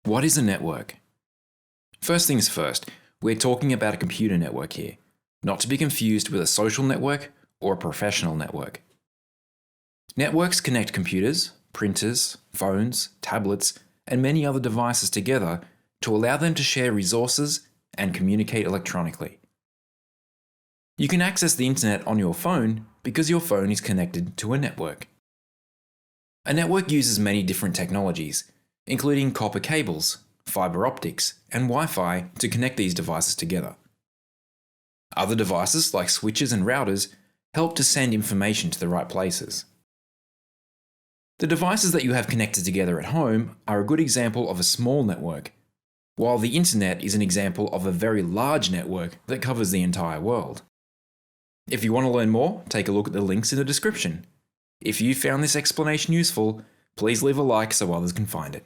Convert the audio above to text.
What is a network? First things first, we're talking about a computer network here, not to be confused with a social network or a professional network. Networks connect computers, printers, phones, tablets, and many other devices together to allow them to share resources and communicate electronically. You can access the internet on your phone because your phone is connected to a network. A network uses many different technologies, including copper cables, fiber optics, and Wi-Fi to connect these devices together. Other devices like switches and routers help to send information to the right places. The devices that you have connected together at home are a good example of a small network, while the internet is an example of a very large network that covers the entire world. If you want to learn more, take a look at the links in the description. If you found this explanation useful, please leave a like so others can find it.